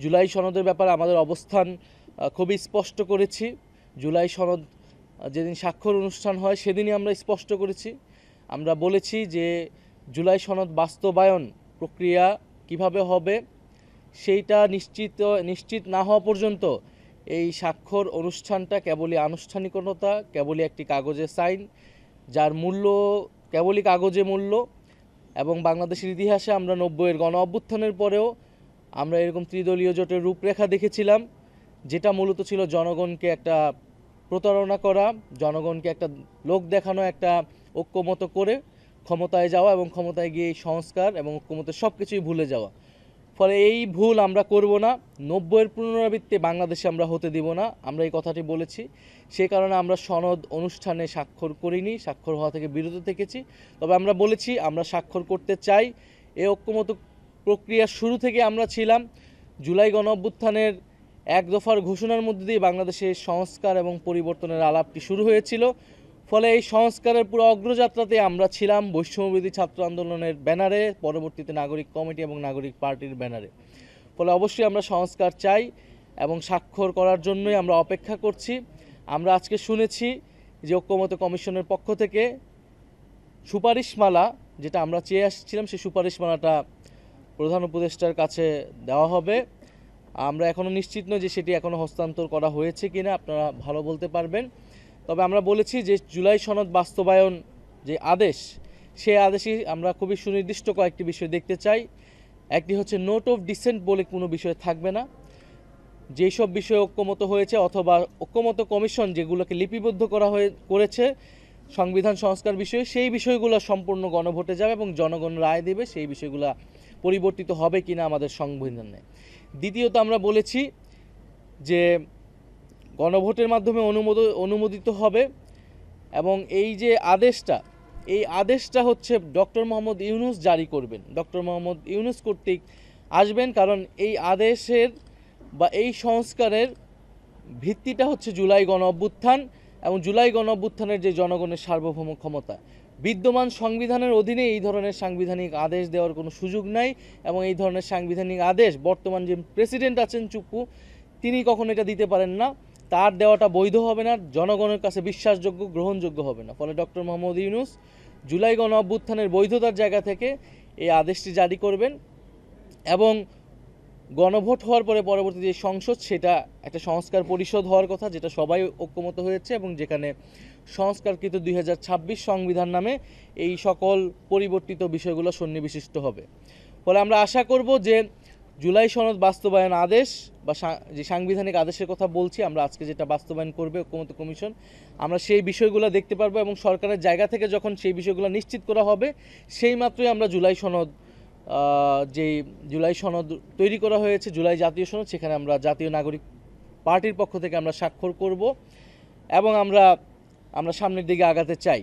জুলাই সনদের ব্যাপারে আমাদের অবস্থান খুবই স্পষ্ট করেছি। জুলাই সনদ যেদিন স্বাক্ষর অনুষ্ঠান হয় সেদিনই আমরা স্পষ্ট করেছি। আমরা বলেছি যে জুলাই সনদ বাস্তবায়ন প্রক্রিয়া কিভাবে হবে সেইটা নিশ্চিত না হওয়া পর্যন্ত এই স্বাক্ষর অনুষ্ঠানটা কেবলই আনুষ্ঠানিকতা, কেবলই একটি কাগজে সাইন, যার মূল্য কেবলই কাগজে মূল্য। এবং বাংলাদেশের ইতিহাসে আমরা 90-এর গণ অভ্যুত্থানের পরেও আমরা এরকম ত্রিদলীয় জোটের রূপরেখা দেখেছিলাম, যেটা মূলত ছিল জনগণকে একটা প্রতারণা করা, জনগণকে একটা লোক দেখানো, একটা ঐক্যমত করে ক্ষমতায় যাওয়া এবং ক্ষমতায় গিয়ে এই সংস্কার এবং ঐক্যমতের সব কিছুই ভুলে যাওয়া। ফলে এই ভুল আমরা করব না, 90-এর পুনরাবৃত্তি বাংলাদেশে আমরা হতে দিব না, আমরা এই কথাটি বলেছি। সেই কারণে আমরা সনদ অনুষ্ঠানে স্বাক্ষর করিনি, স্বাক্ষর হওয়া থেকে বিরত থেকেছি। তবে আমরা বলেছি আমরা স্বাক্ষর করতে চাই। এই ঐক্যমত প্রক্রিয়ার শুরু থেকে আমরা ছিলাম। জুলাই গণ অভ্যুত্থানের এক দফার ঘোষণার মধ্যে দিয়ে বাংলাদেশের সংস্কার এবং পরিবর্তনের আলাপটি শুরু হয়েছিল। ফলে এই সংস্কারের পুরো অগ্রযাত্রাতে আমরা ছিলাম বৈষম্যবিরোধী ছাত্র আন্দোলনের ব্যানারে, পরবর্তীতে নাগরিক কমিটি এবং নাগরিক পার্টির ব্যানারে। ফলে অবশ্যই আমরা সংস্কার চাই এবং স্বাক্ষর করার জন্যই আমরা অপেক্ষা করছি। আমরা আজকে শুনেছি যে ঐক্যমত কমিশনের পক্ষ থেকে সুপারিশমালা, যেটা আমরা চেয়ে আসছিলাম, সেই সুপারিশমালাটা প্রধান উপদেষ্টার কাছে দেওয়া হবে। আমরা এখনও নিশ্চিত নই যে সেটি এখনও হস্তান্তর করা হয়েছে কিনা, আপনারা ভালো বলতে পারবেন। তবে আমরা বলেছি যে জুলাই সনদ বাস্তবায়ন যে আদেশ, সেই আদেশে আমরা খুবই সুনির্দিষ্ট কয়েকটি বিষয় দেখতে চাই। একটি হচ্ছে নোট অফ ডিসেন্ট বলে কোনো বিষয় থাকবে না। যেই সব বিষয়ে ঐক্যমত হয়েছে অথবা ঐক্যমত কমিশন যেগুলোকে লিপিবদ্ধ করেছে সংবিধান সংস্কার বিষয়ে, সেই বিষয়গুলো সম্পূর্ণ গণভোটে যাবে এবং জনগণ রায় দেবে সেই বিষয়গুলো পরিবর্তিত হবে কিনা আমাদের সংবিধানে। দ্বিতীয়ত আমরা বলেছি যে গণভোটের মাধ্যমে অনুমোদিত হবে এবং এই যে এই আদেশটা হচ্ছে ডক্টর মোহাম্মদ ইউনূস জারি করবেন, ডক্টর মোহাম্মদ ইউনূস কর্তৃক আসবেন। কারণ এই আদেশের বা এই সংস্কারের ভিত্তিটা হচ্ছে জুলাই গণ অভ্যুত্থান এবং জুলাই গণ অভ্যুত্থানের যে জনগণের সার্বভৌম ক্ষমতা। বিদ্যমান সংবিধানের অধীনে এই ধরনের সাংবিধানিক আদেশ দেওয়ার কোনো সুযোগ নাই এবং এই ধরনের সাংবিধানিক আদেশ বর্তমান যে প্রেসিডেন্ট আছেন চুপ্পু, তিনি কখনো এটা দিতে পারেন না। তার দেওয়াটা বৈধ হবে না, জনগণের কাছে বিশ্বাসযোগ্য, গ্রহণযোগ্য হবে না। ফলে ডক্টর মোহাম্মদ ইউনূস জুলাই গণ অভ্যুত্থানের বৈধতার জায়গা থেকে এই আদেশটি জারি করবেন এবং গণভোট হওয়ার পরে পরবর্তী যে সংসদ, সেটা একটা সংস্কার পরিষদ হওয়ার কথা, যেটা সবাই ঐক্যমত হয়েছে এবং যেখানে সংস্কারকৃত 2026 সংবিধান নামে এই সকল পরিবর্তিত বিষয়গুলো সন্নিবিষ্ট হবে। ফলে আমরা আশা করব যে জুলাই সনদ বাস্তবায়ন আদেশ বা যে সাংবিধানিক আদেশের কথা বলছি আমরা আজকে, যেটা বাস্তবায়ন করবে ঐক্যমত কমিশন, আমরা সেই বিষয়গুলো দেখতে পারবো এবং সরকারের জায়গা থেকে যখন সেই বিষয়গুলো নিশ্চিত করা হবে সেই মাত্রই আমরা যেই জুলাই সনদ তৈরি করা হয়েছে, জুলাই জাতীয় সনদ, সেখানে আমরা জাতীয় নাগরিক পার্টির পক্ষ থেকে আমরা স্বাক্ষর করব এবং আমরা সামনের দিকে আগাতে চাই।